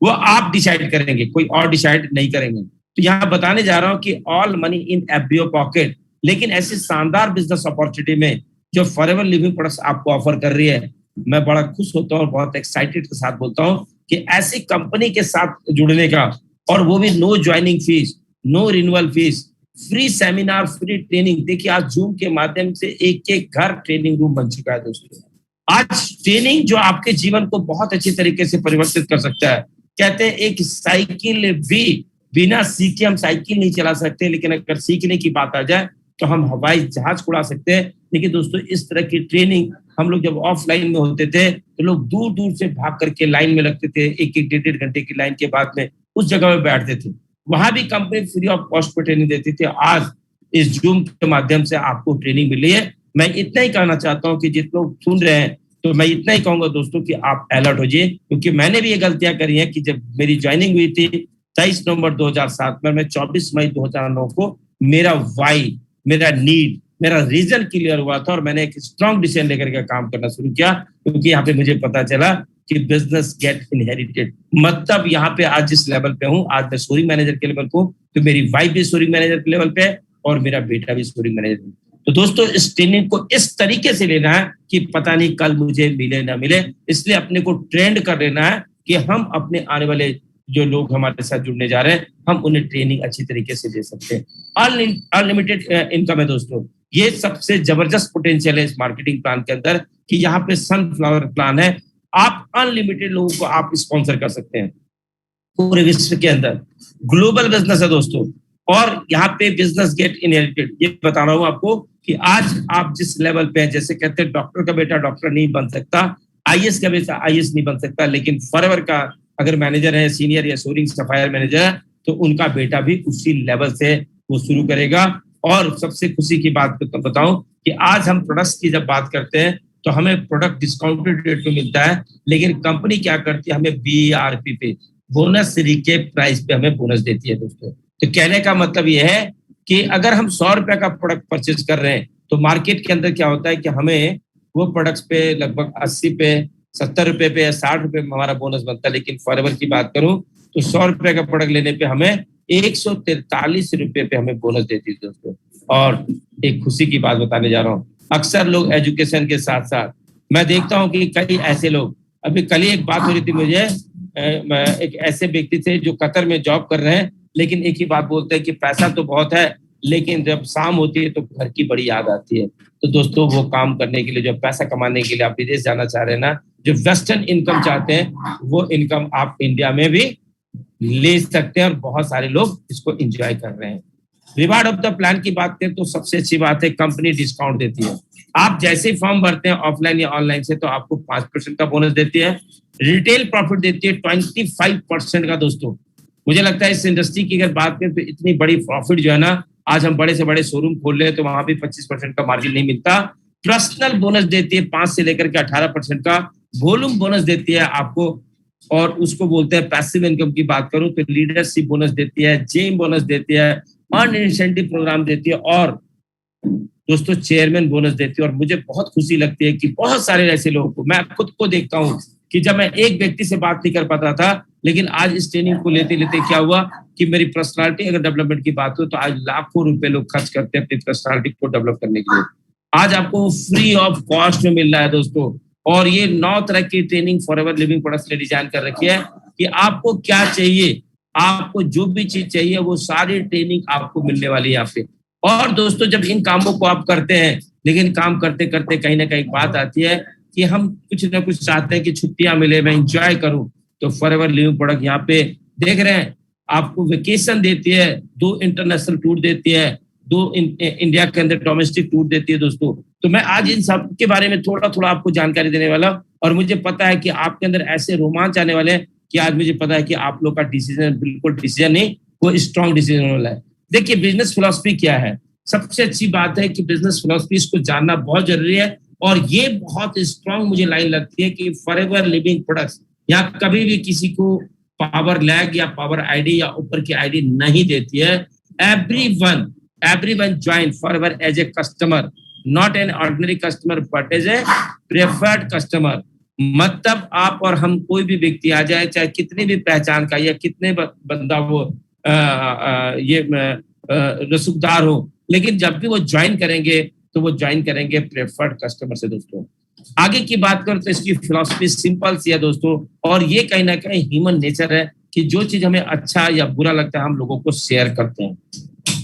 वो आप डिसाइड करेंगे, कोई और डिसाइड नहीं करेंगे। तो यहाँ बताने जा रहा हूँ कि all money in FBO pocket. लेकिन ऐसी शानदार बिजनेस अपॉर्चुनिटी में जो फॉरएवर लिविंग प्रोडक्ट्स आपको ऑफर कर रही है, मैं बड़ा खुश होता हूँ और बहुत एक्साइटेड के साथ बोलता हूँ कि ऐसी कंपनी के साथ जुड़ने का, और वो भी no joining fees, no renewal fees, free seminar, free training. देखिए आज जूम के माध्यम से एक एक घर ट्रेनिंग रूम बन चुका है दोस्तों। आज ट्रेनिंग जो आपके जीवन को बहुत अच्छी तरीके से परिवर्तित कर सकता है। कहते हैं एक साइकिल भी बिना सीखे हम साइकिल नहीं चला सकते, लेकिन अगर सीखने की बात आ जाए तो हम हवाई जहाज उड़ा सकते हैं। लेकिन दोस्तों इस तरह की ट्रेनिंग हम लोग जब ऑफलाइन में होते थे तो लोग दूर दूर से भाग करके लाइन में लगते थे, एक एक डेढ़ घंटे की लाइन के बाद में उस जगह में बैठते थे। वहां भी company free of cost per training देती थी। आज इस जूम के माध्यम से आपको ट्रेनिंग मिली है। मैं इतना ही कहना चाहता हूँ कि जितने लोग सुन रहे हैं, तो मैं इतना ही कहूंगा दोस्तों कि आप अलर्ट हो जाइए, क्योंकि मैंने भी ये गलतियां करी हैं कि जब मेरी ज्वाइनिंग हुई थी 23 नवंबर 2007 में, मैं 24 मई 2009 को मेरा वाई, मेरा नीड, मेरा रीजन क्लियर हुआ था और मैंने एक स्ट्रॉन्ग डिसीजन लेकर के काम करना शुरू किया, क्योंकि यहाँ पे मुझे पता चला कि बिजनेस गेट इनहेरिटेड। मतलब यहाँ पे आज जिस लेवल पे हूँ, आज मैं स्टोरी मैनेजर के लेवल पे हूँ, तो मेरी वाइफ भी स्टोरी मैनेजर के लेवल पे है और मेरा बेटा भी स्टोरी मैनेजर है। तो दोस्तों इस ट्रेनिंग को इस तरीके से लेना है कि पता नहीं कल मुझे मिले ना मिले, इसलिए अपने को ट्रेंड कर लेना है कि हम अपने आने वाले जो लोग हमारे साथ जुड़ने जा रहे हैं, हम उन्हें ट्रेनिंग अच्छी तरीके से दे सकते हैं। अनलिमिटेड इनकम है दोस्तों, ये सबसे जबरदस्त पोटेंशियल है इस मार्केटिंग प्लान के अंदर कि यहाँ पे सनफ्लावर प्लान है। आप अनलिमिटेड लोगों को आप स्पॉन्सर कर सकते हैं पूरे विश्व के अंदर। ग्लोबल बिजनेस है दोस्तों, और यहाँ पे बिजनेस गेट इनहेरिटेड। ये बता रहा हूँ आपको कि आज आप जिस लेवल पे हैं, जैसे कहते हैं डॉक्टर का बेटा डॉक्टर नहीं बन सकता, आईएएस का बेटा आईएएस नहीं बन सकता, लेकिन फॉरएवर का अगर मैनेजर है, सीनियर या सोरिंग सफायर मैनेजर है, तो उनका बेटा भी उसी लेवल से वो शुरू करेगा। और सबसे खुशी की बात बताऊं कि आज हम प्रोडक्ट्स की जब बात करते हैं तो हमें प्रोडक्ट डिस्काउंटेड रेट पे मिलता है, लेकिन कंपनी क्या करती है, हमें बीआरपी पे, बोनस रिकेप प्राइस पे हमें बोनस देती है दोस्तों। तो कहने का मतलब ये है कि अगर हम 100 रुपए का प्रोडक्ट परचेज कर रहे हैं, तो मार्केट के अंदर क्या होता है कि हमें वो प्रोडक्ट्स पे लगभग 80 पे, 70 रुपए पे या 60 रुपए में हमारा बोनस बनता है। लेकिन फॉरएवर की बात करूं तो 100 रुपए का प्रोडक्ट लेने पे हमें 143 रुपए पे हमें बोनस देती है दोस्तों। और एक खुशी की बात बताने जा रहा हूँ, अक्सर लोग एजुकेशन के साथ साथ, मैं देखता हूँ कि कई ऐसे लोग, अभी कल ही एक बात हो रही थी मुझे, एक ऐसे व्यक्ति थे जो कतर में जॉब कर रहे हैं, लेकिन एक ही बात बोलते हैं कि पैसा तो बहुत है लेकिन जब शाम होती है तो घर की बड़ी याद आती है। तो दोस्तों वो काम करने के लिए, जो पैसा कमाने के लिए आप विदेश जाना चाह रहे हैं ना, जो वेस्टर्न इनकम चाहते हैं, वो इनकम आप इंडिया में भी ले सकते हैं और बहुत सारे लोग इसको एंजॉय कर रहे हैं। रिवार्ड ऑफ द प्लान की बात करें तो सबसे अच्छी बात है, कंपनी डिस्काउंट देती है। आप जैसे ही फॉर्म भरते हैं ऑफलाइन या ऑनलाइन से, तो आपको 5% का बोनस देती है। रिटेल प्रॉफिट देती है 25% का। दोस्तों मुझे लगता है इस इंडस्ट्री की अगर बात करें तो इतनी बड़ी प्रॉफिट जो है ना, आज हम बड़े से बड़े शोरूम खोल रहे हैं तो वहां भी 25% का मार्जिन नहीं मिलता। पर्सनल बोनस देती है 5 से लेकर के 18% का। वॉल्यूम बोनस देती है आपको, और उसको बोलते हैं पैसिव इनकम की बात करूं तो लीडरशिप बोनस देती है, जेम बोनस देती है, अर्न इंसेंटिव प्रोग्राम देती है, और दोस्तों चेयरमैन बोनस देती है। और मुझे बहुत खुशी लगती है कि बहुत सारे ऐसे लोगों को, मैं खुद को देखता हूँ कि जब मैं एक व्यक्ति से बात नहीं कर पाता था, लेकिन आज इस ट्रेनिंग को लेते लेते क्या हुआ कि मेरी पर्सनालिटी अगर डेवलपमेंट की बात हो तो आज लाखों रुपए लोग खर्च करते हैं अपनी पर्सनालिटी को डेवलप करने के लिए। आज आपको फ्री ऑफ कॉस्ट में मिल रहा है दोस्तों। और ये 9 तरह की ट्रेनिंग फॉरएवर लिविंग प्रोडक्ट्स ने डिजाइन कर रखी है कि आपको क्या चाहिए, आपको जो भी चीज चाहिए वो सारी ट्रेनिंग आपको मिलने वाली है यहाँ पे। और दोस्तों जब इन कामों को आप करते हैं, लेकिन काम करते करते कहीं ना कहीं बात आती है कि हम कुछ ना कुछ चाहते हैं कि छुट्टियां मिले, मैं इंजॉय करूं, तो फॉरएवर लिविंग प्रोडक्ट यहाँ पे देख रहे हैं आपको वेकेशन देती है, 2 इंटरनेशनल टूर देती है, 2 इंडिया के अंदर डोमेस्टिक टूर देती है दोस्तों। तो मैं आज इन सब के बारे में थोड़ा थोड़ा आपको जानकारी देने वाला, और मुझे पता है कि आपके अंदर ऐसे रोमांच आने वाले हैं कि आज मुझे पता है कि आप लोग का डिसीजन बिल्कुल डिसीजन नहीं, वो स्ट्रॉन्ग डिसीजन वाला है। देखिए बिजनेस फिलॉसफी क्या है, सबसे अच्छी बात है कि बिजनेस फिलॉसफी इसको जानना बहुत जरूरी है। और ये बहुत स्ट्रॉन्ग मुझे लाइन लगती है कि फॉरएवर लिविंग प्रोडक्ट्स यहाँ कभी भी किसी को पावर लैग या पावर आईडी या ऊपर की आईडी नहीं देती है। Everyone join forever as a customer, not an ordinary customer but as a preferred customer. मतलब आप और हम कोई भी व्यक्ति आ जाए, चाहे कितनी भी पहचान का या कितने बंदा वो ये रसूखदार हो, लेकिन जब भी वो ज्वाइन करेंगे तो वो ज्वाइन करेंगे प्रेफर्ड कस्टमर से। दोस्तों आगे की बात करें तो इसकी फिलॉसफी सिंपल सी है दोस्तों, और ये कहीं ना कहीं ह्यूमन नेचर है कि जो चीज हमें अच्छा या बुरा लगता है हम लोगों को शेयर करते हैं।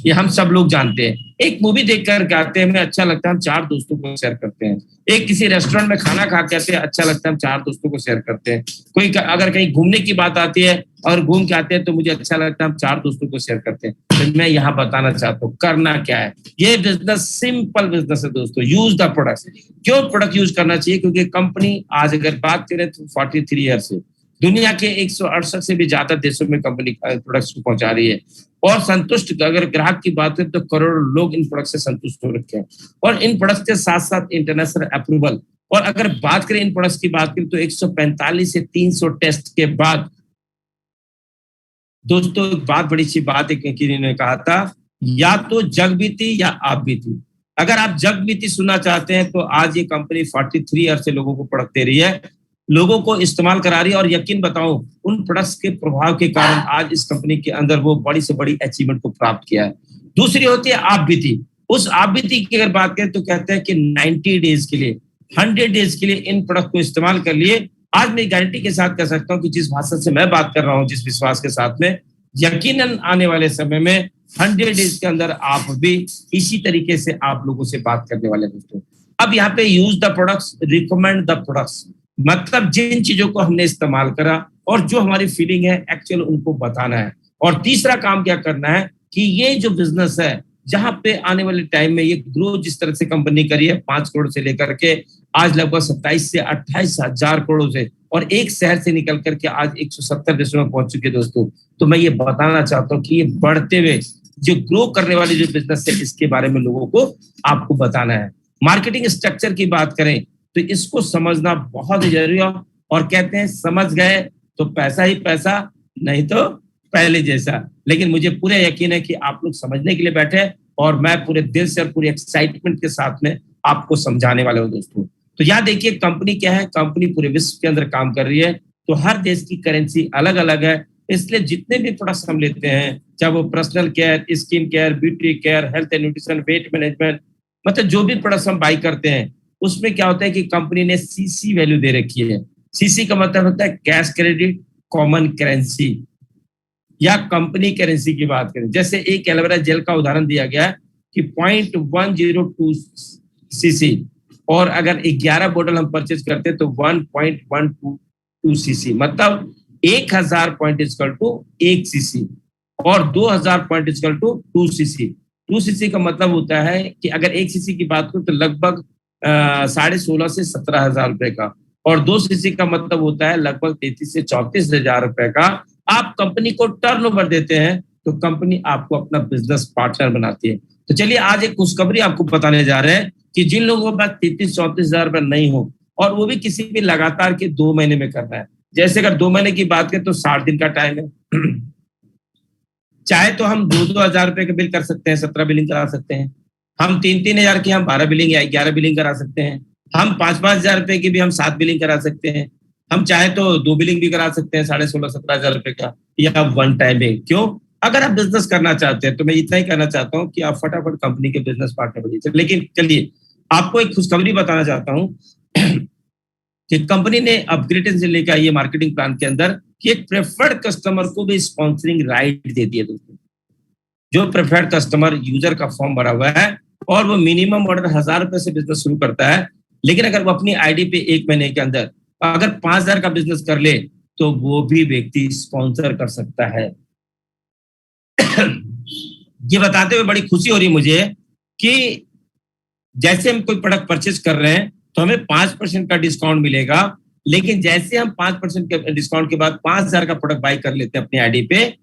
ये हम सब लोग जानते हैं। एक मूवी देख कर आते हैं, हमें अच्छा लगता है, हम 4 दोस्तों को शेयर करते हैं। एक किसी रेस्टोरेंट में खाना खा के आते हैं, अच्छा लगता है, हम 4 दोस्तों को शेयर करते हैं। कोई अगर कहीं घूमने की बात आती है और घूम के आते हैं तो मुझे अच्छा लगता है, हम 4 दोस्तों को शेयर करते हैं। तो मैं यहाँ बताना चाहता हूँ करना क्या है। ये बिजनेस सिंपल बिजनेस है दोस्तों। Use the product. क्यों प्रोडक्ट यूज करना चाहिए? क्योंकि कंपनी आज अगर बात करें तो 43 ईयर से दुनिया के 168 से भी ज्यादा देशों में कंपनी प्रोडक्ट्स को पहुंचा रही है। और संतुष्ट अगर ग्राहक की बात करें तो करोड़ों लोग इन प्रोडक्ट से संतुष्ट हो रखे हैं। और इन प्रोडक्ट्स के साथ साथ इंटरनेशनल अप्रूवल। और अगर बात करें इन प्रोडक्ट्स की बात करें तो 145 से 300 टेस्ट के बाद दोस्तों, एक बात बड़ी सी बात है कि इन्होंने कहा था, या तो जग बीती या आप बीती। अगर आप जग बीती सुनना चाहते हैं तो आज ये कंपनी 43 ईयर से लोगों को प्रोडक्ट दे रही है, लोगों को इस्तेमाल करा रही है। और यकीन बताऊं, उन प्रोडक्ट्स के प्रभाव के कारण आज इस कंपनी के अंदर वो बड़ी से बड़ी अचीवमेंट को प्राप्त किया है। दूसरी होती है आप बीती। उस आप बीती की अगर बात करें तो कहते हैं कि 90 डेज के लिए, 100 डेज के लिए इन प्रोडक्ट को इस्तेमाल कर लिए। आज मैं गारंटी के साथ कह सकता हूं कि जिस भाषा से मैं बात कर रहा हूं, जिस विश्वास के साथ में, यकीनन आने वाले समय में 100 डेज के अंदर आप भी इसी तरीके से आप लोगों से बात करने वाले दोस्तों। अब यहाँ पे use the products, recommend the products, मतलब जिन चीजों को हमने इस्तेमाल करा और जो हमारी फीलिंग है एक्चुअल उनको बताना है। और तीसरा काम क्या करना है कि ये जो बिजनेस है जहां पे आने वाले टाइम में ये ग्रो जिस तरह से कंपनी करी है 5 करोड़ से लेकर के आज लगभग 27 से 28 हजार करोड़ से, और एक शहर से निकल करके आज 170 देशों में पहुंच चुके दोस्तों। तो मैं ये बताना चाहता हूँ कि ये बढ़ते हुए जो ग्रो करने वाली जो बिजनेस है इसके बारे में लोगों को आपको बताना है। मार्केटिंग स्ट्रक्चर की बात करें तो इसको समझना बहुत ही जरूरी है। और कहते हैं समझ गए तो पैसा ही पैसा, नहीं तो पहले जैसा। लेकिन मुझे पूरा यकीन है कि आप लोग समझने के लिए बैठे हैं और मैं पूरे दिल से और पूरे एक्साइटमेंट के साथ में आपको समझाने वाले हूँ दोस्तों। तो यहाँ देखिए कंपनी क्या है, कंपनी पूरे विश्व के अंदर काम कर रही है। तो हर देश की करेंसी अलग अलग है, इसलिए जितने भी प्रोडक्ट्स हम लेते हैं, चाहे वो personal care, skin care, beauty care, health and nutrition, weight management, मतलब जो भी प्रोडक्ट्स हम बाई करते हैं उसमें क्या होता है कि कंपनी ने सीसी वैल्यू दे रखी है। सीसी का मतलब होता है कैश क्रेडिट कॉमन करेंसी। या कंपनी करेंसी की बात करें, जैसे एक एलोवेरा जेल का उदाहरण दिया गया है कि 0.102 सीसी, और अगर 11 बोतल हम परचेज करते हैं तो 1.122 सीसी, मतलब 1000 पॉइंट इजकल टू 1 सीसी, और 2000 पॉइंट इजकल टू 2 सीसी। 2 सीसी का मतलब होता है कि अगर 1 सीसी की बात करूं तो लगभग 16.5 से 17,000 रुपए का, और 2 सीसी का मतलब होता है लगभग 33 से 34,000 रुपए का आप कंपनी को टर्नओवर देते हैं, तो कंपनी आपको अपना बिजनेस पार्टनर बनाती है। तो चलिए आज एक खुशखबरी आपको बताने जा रहे हैं कि जिन लोगों के पास 33-34,000 रुपए नहीं हो, और वो भी किसी भी लगातार के 2 महीने में करना है, जैसे अगर 2 महीने की बात करें तो 60 दिन का टाइम है। चाहे तो हम 2-2 हजार रुपए के बिल कर सकते हैं, 17 बिलिंग करा सकते हैं। हम 3-3 हजार की हम 12 बिलिंग या 11 बिलिंग करा सकते हैं। हम 5-5 हजार रुपए की भी हम 7 बिलिंग करा सकते हैं। हम चाहे तो 2 बिलिंग भी करा सकते हैं 16,500-17 हजार रुपए का, या वन टाइम में। क्यों? अगर आप बिजनेस करना चाहते हैं तो मैं इतना ही कहना चाहता हूँ कि आप फटाफट कंपनी के बिजनेस पार्टनर बनिए। लेकिन चलिए आपको एक खुशखबरी बताना चाहता हूँ कि कंपनी ने अपग्रेडेशन से लेकर आई है मार्केटिंग प्लान के अंदर कि एक प्रेफर्ड कस्टमर को भी स्पॉन्सरिंग राइट दे दिए दोस्तों। जो प्रेफर्ड कस्टमर यूजर का फॉर्म भरा हुआ है और वो मिनिमम ऑर्डर 1000 रुपए से बिजनेस शुरू करता है, लेकिन अगर वो अपनी आईडी पे 1 महीने के अंदर अगर 5,000 का बिजनेस कर ले तो वो भी व्यक्ति स्पॉन्सर कर सकता है। ये बताते हुए बड़ी खुशी हो रही मुझे कि जैसे हम कोई प्रोडक्ट परचेज कर रहे हैं तो हमें 5% का डिस्काउंट मिलेगा, लेकिन जैसे हम 5% के डिस्काउंट के बाद 5,000 का प्रोडक्ट बाय कर लेते हैं अपनी आईडी पे,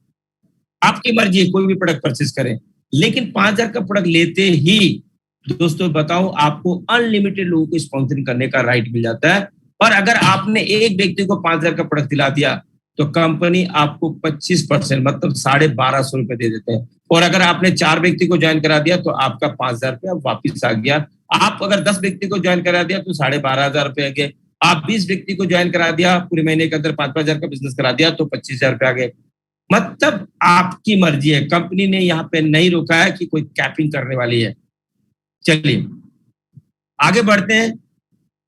आपकी मर्जी है कोई भी प्रोडक्ट परचेज करें, लेकिन 5,000 का प्रोडक्ट लेते ही दोस्तों बताऊं आपको अनलिमिटेड लोगों को स्पॉन्सरिंग करने का राइट मिल जाता है। और अगर आपने एक व्यक्ति को 5,000 का प्रोडक्ट दिला दिया तो कंपनी आपको 25% मतलब 1,250 रुपए दे देते हैं। और अगर आपने 4 व्यक्ति को ज्वाइन करा दिया तो आपका 5,000 रुपया वापिस आ गया। आप अगर 10 व्यक्ति को ज्वाइन करा दिया तो 12,500 रुपए आ गए। आप 20 व्यक्ति को ज्वाइन करा दिया, पूरे महीने के अंदर 5,000 का बिजनेस करा दिया तो 25,000 रुपए आ गए। मतलब आपकी मर्जी है, कंपनी ने यहाँ पे नहीं रोका है कि कोई कैपिंग करने वाली है। चलिए आगे बढ़ते हैं।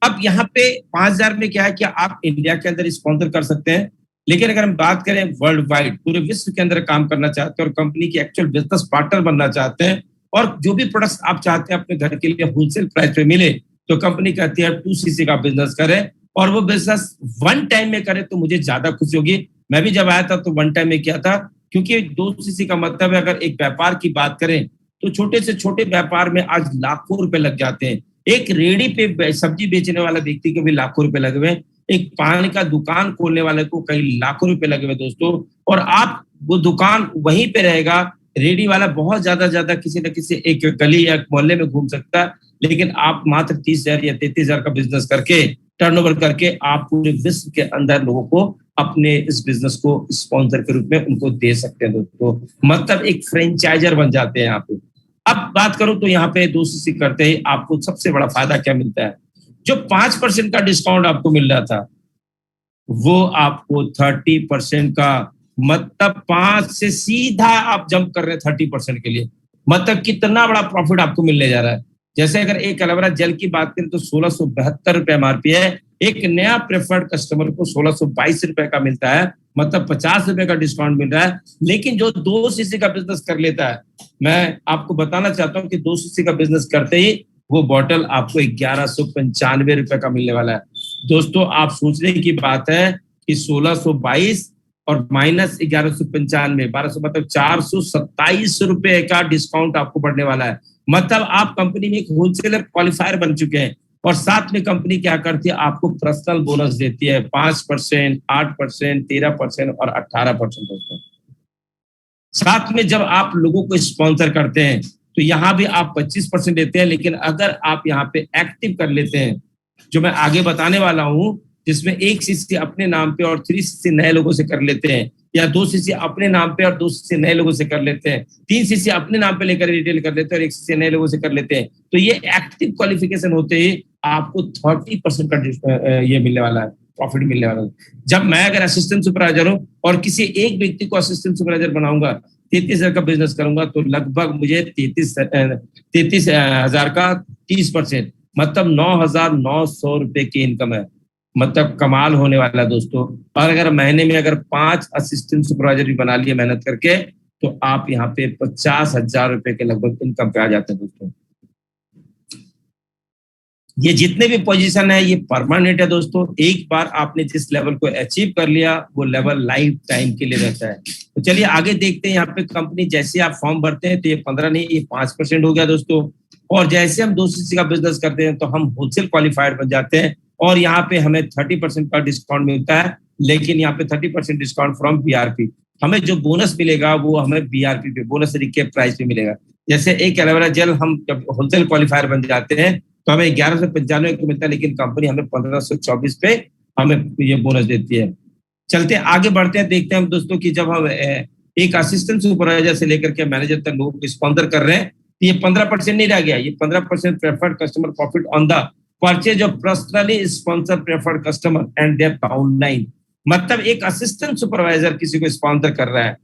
अब यहाँ पे 5,000 में क्या है कि आप इंडिया के अंदर स्पॉन्सर कर सकते हैं, लेकिन अगर हम बात करें वर्ल्ड वाइड पूरे विश्व के अंदर काम करना चाहते हैं और कंपनी की एक्चुअल बिजनेस पार्टनर बनना चाहते हैं, और जो भी प्रोडक्ट्स आप चाहते हैं अपने घर के लिए होलसेल प्राइस पे मिले, तो कंपनी कहती है 2 सीसी का बिजनेस करें, और वो बिजनेस वन टाइम में करे तो मुझे ज्यादा खुशी होगी। मैं भी जब आया था तो वन टाइम में किया था, क्योंकि 2 सीसी का मतलब है अगर एक व्यापार की बात करें तो छोटे से छोटे व्यापार में आज लाखों रुपए लग जाते हैं। एक रेडी पे सब्जी बेचने वाला व्यक्ति को भी लाखों रुपए लगे हुए, एक पान का दुकान खोलने वाले को कई लाखों रुपए लगे हुए दोस्तों। और आप वो दुकान वहीं पे रहेगा, रेडी वाला बहुत ज्यादा किसी न किसी एक गली या मोहल्ले में घूम सकता है, लेकिन आप मात्र 30,000 या 33,000 का बिजनेस करके टर्नओवर करके आप पूरे विश्व के अंदर लोगों को अपने इस बिजनेस को स्पॉन्सर के रूप में उनको दे सकते हैं दोस्तों। मतलब एक फ्रेंचाइजर बन जाते हैं यहाँ पे। अब बात करूं तो यहाँ पे 2 सीसी करते ही आपको सबसे बड़ा फायदा क्या मिलता है? जो 5% का डिस्काउंट आपको मिल रहा था वो आपको 30% का, मतलब 5 से सीधा आप जंप कर रहे हैं 30% के लिए। मतलब कितना बड़ा प्रॉफिट आपको मिलने जा रहा है। जैसे अगर एक एलोवेरा जेल की बात करें तो 1672 रुपए एमआरपी है, एक नया प्रेफर्ड कस्टमर को 1622 रुपए का मिलता है, मतलब 50 रुपए का डिस्काउंट मिल रहा है। लेकिन जो 2 सीसी का बिजनेस कर लेता है, मैं आपको बताना चाहता हूँ कि 2 सीसी का बिजनेस करते ही वो बॉटल आपको 1195 रुपए का मिलने वाला है। दोस्तों आप सोचने की बात है कि 1622 और माइनस 1195, 1200 मतलब 427 रुपए का डिस्काउंट आपको बढ़ने वाला है। मतलब आप कंपनी में एक होलसेलर क्वालिफायर बन चुके हैं। और साथ में कंपनी क्या करती है, आपको पर्सनल बोनस देती है 5%, 8%, 13% और 18% होते हैं। साथ में जब आप लोगों को स्पॉन्सर करते हैं तो यहाँ भी आप 25% देते हैं, लेकिन अगर आप यहाँ पे एक्टिव कर लेते हैं, जो मैं आगे बताने वाला हूँ, जिसमें 1 सीसी अपने नाम पे और 3 सीसी नए लोगों से कर लेते हैं, या 2 सीसी अपने नाम पे और 2 सीसी नए लोगों से कर लेते हैं, 3 सीसी अपने नाम पे लेकर रिटेल कर लेते हैं और 1 सीसी नए लोगों से कर लेते हैं, तो ये एक्टिव क्वालिफिकेशन होते ही आपको 30% का ये मिलने वाला है, प्रॉफिट मिलने वाला है। जब मैं अगर असिस्टेंट सुपरवाइजर हूँ और किसी एक व्यक्ति को असिस्टेंट सुपरवाइजर बनाऊंगा, 33,000 का बिजनेस करूंगा, तो लगभग मुझे 33,000 का 30%, मतलब 9,900 रुपए की इनकम है। मतलब कमाल होने वाला दोस्तों। और अगर महीने में अगर 5 असिस्टेंट सुपरवाइजर भी बना लिए मेहनत करके, तो आप यहाँ पे 50,000 रुपए के लगभग इनकम पे आ जाते हैं दोस्तों। ये जितने भी पोजीशन है ये परमानेंट है दोस्तों। एक बार आपने जिस लेवल को अचीव कर लिया वो लेवल लाइफ टाइम के लिए रहता है। तो चलिए आगे देखते हैं। यहाँ पे कंपनी जैसे आप फॉर्म भरते हैं तो ये 15 नहीं, ये 5% हो गया दोस्तों। और जैसे हम दूसरी का बिजनेस करते हैं तो हम होलसेल क्वालिफाइड बन जाते हैं, और यहाँ पे हमें 30% का डिस्काउंट मिलता है। लेकिन यहाँ पे 30% डिस्काउंट फ्रॉम बीआरपी। हमें जो बोनस मिलेगा वो हमें बीआरपी पे, बोनस रिकेप प्राइस पे मिलेगा। जैसे एक एलोवेरा जेल हम जब होलसेल क्वालिफायर बन जाते हैं तो हमें 1195 को मिलता है, लेकिन कंपनी हमें 1524 पे हमें ये बोनस देती है। चलते आगे बढ़ते हैं, देखते हैं हम दोस्तों कि जब हम एक असिस्टेंट सुपरवाइजर से लेकर के मैनेजर तक लोग स्पॉन्सर कर रहे हैं, तो ये 15% नहीं रह गया, ये 15% preferred customer profit on the purchase of personally sponsored preferred customer and their downline. मतलब एक असिस्टेंट सुपरवाइजर किसी को स्पॉन्सर कर रहा है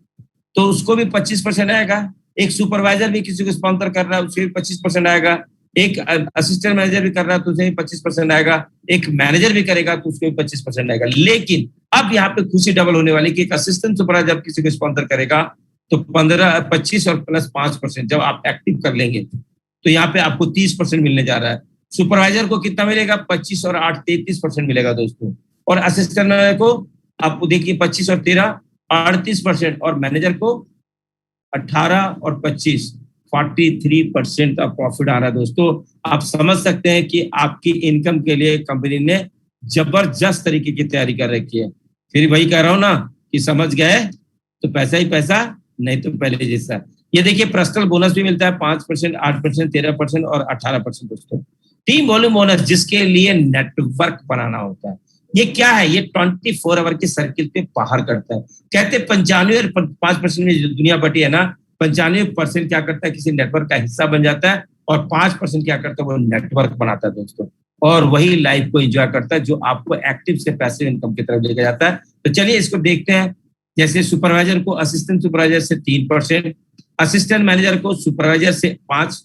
तो उसको भी 25% आएगा। एक सुपरवाइजर भी किसी को स्पॉन्सर कर रहा है उसको भी 25% आएगा। एक असिस्टेंट मैनेजर भी कर रहा है तो उसे भी 25% आएगा। एक मैनेजर भी करेगा तो उसको भी 25% आएगा। लेकिन अब यहाँ पे खुशी डबल होने वाली कि एक असिस्टेंट सुपरवाइजर किसी को स्पॉन्सर करेगा तो 25 और प्लस 5% जब आप एक्टिव कर लेंगे तो यहाँ पे आपको 30% मिलने जा रहा है। सुपरवाइजर को कितना मिलेगा? 25 और 8 33% मिलेगा दोस्तों। और असिस्टेंट मैनेजर को आपको देखिए 25 और 13 38%, और मैनेजर को 18 और 25 43% का प्रॉफिट आ रहा है दोस्तों। आप समझ सकते हैं कि आपकी इनकम के लिए कंपनी ने जबरदस्त तरीके की तैयारी कर रखी है। फिर वही कह रहा हूं ना कि समझ गए तो पैसा ही पैसा, नहीं तो पहले जैसा। ये देखिए पर्सनल बोनस भी मिलता है 5%, 8%, 13% और 18% दोस्तों। टीम वॉल्यूम बोनस जिसके लिए नेटवर्क बनाना होता है। ये क्या है? ये 24 आवर की सर्किल पे बाहर करता है। कहते 95 और 5% में जो दुनिया बटी है ना, 95% क्या करता है किसी नेटवर्क का हिस्सा बन जाता है, और 5% क्या करता है वो नेटवर्क बनाता है दोस्तों। और वही लाइफ को एंजॉय करता है जो आपको एक्टिव से पैसिव इनकम की तरफ लेके जाता है। तो चलिए इसको देखते हैं। जैसे सुपरवाइजर को असिस्टेंट सुपरवाइजर से 3%, असिस्टेंट मैनेजर को सुपरवाइजर से 5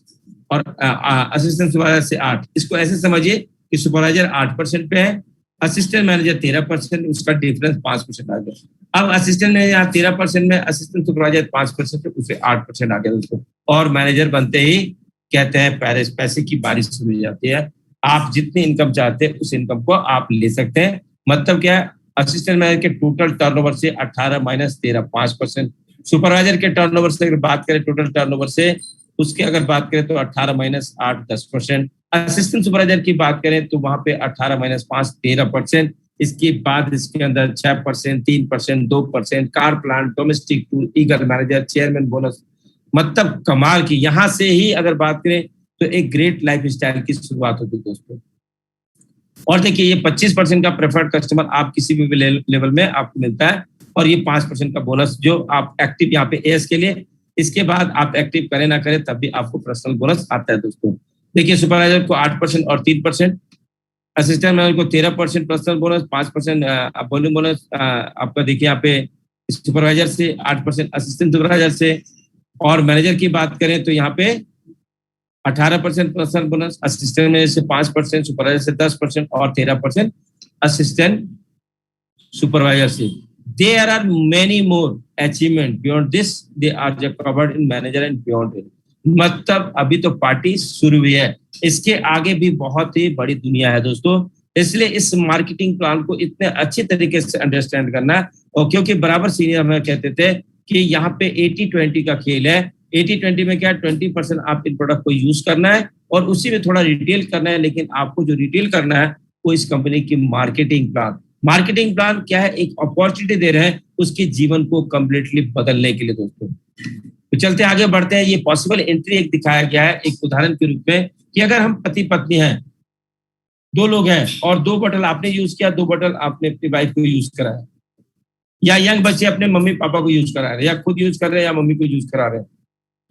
और असिस्टेंट सुपरवाइजर से 8। इसको ऐसे समझिए कि सुपरवाइजर 8% पे है, असिस्टेंट मैनेजर 13%, उसका डिफरेंस 5% आ गया। अब असिस्टेंट मैनेजर 13% में, असिस्टेंट सुपरवाइजर 5%, उसे 8% आ गया दोस्तों। और मैनेजर बनते ही कहते हैं पैसे की बारिश शुरू हो जाती है। आप जितनी इनकम चाहते हैं उस इनकम को आप ले सकते हैं। मतलब क्या है? असिस्टेंट मैनेजर के टोटल टर्नओवर से 18 माइनस 13 5%, सुपरवाइजर के टर्नओवर से अगर बात करें टोटल टर्नओवर से, उसके अगर बात करें तो 18 माइनस 8 10%। असिस्टेंट सुपरवाइजर की बात करें तो वहां पे 18 माइनस 5 13%। इसके बाद इसके अंदर 6%, 3%, 2%, car plant, domestic tour, eagle manager, chairman bonus. मतलब कमाल की। यहां से ही अगर बात करें तो एक ग्रेट लाइफ स्टाइल की शुरुआत होती है दोस्तों। और देखिए ये 25% का प्रेफर्ड कस्टमर आप किसी भी लेवल में आपको मिलता है, और ये 5% का बोनस जो आप एक्टिव यहाँ पे एएस के लिए, इसके बाद आप एक्टिव करें ना करें तब भी आपको पर्सनल बोनस आता है दोस्तों। देखिए सुपरवाइजर को 8% और 3%, असिस्टेंट मैनेजर को 13% पर्सनल बोनस, 5% वॉल्यूम बोनस आपका देखिए यहाँ पे सुपरवाइजर से 8%, असिस्टेंट सुपरवाइजर से। और मैनेजर की बात करें तो यहाँ पे 18% पर्सनल बोनस, असिस्टेंट मैनेजर से 5%, सुपरवाइजर से 10% और 13% असिस्टेंट सुपरवाइजर से। There are many more achievement beyond this. They are covered in manager and beyond it. मतलब अभी तो पार्टी शुरू हुई है, इसके आगे भी बहुत ही बड़ी दुनिया है दोस्तों। इसलिए इस मार्केटिंग प्लान को इतने अच्छे तरीके से अंडरस्टैंड करना है। और क्योंकि बराबर सीनियर हमें कहते थे कि यहाँ पे 80-20 का खेल है। 80-20 में क्या 20% आप इन प्रोडक्ट को यूज करना है और उसी में थोड़ा रिटेल करना है। लेकिन आपको जो रिटेल करना है वो इस कंपनी की मार्केटिंग प्लान क्या है? एक अपॉर्चुनिटी दे रहे हैं उसके जीवन को कंप्लीटली बदलने के लिए दोस्तों। तो चलते आगे बढ़ते हैं। ये पॉसिबल एंट्री एक दिखाया गया है एक उदाहरण के रूप में कि अगर हम पति पत्नी हैं, 2 लोग हैं और 2 बोतल आपने यूज किया, 2 बोतल आपने अपनी वाइफ को यूज कराया, या यंग बच्चे अपने मम्मी पापा को यूज करा रहे हैं, या खुद यूज कर रहे हैं, या मम्मी को यूज करा रहे हैं।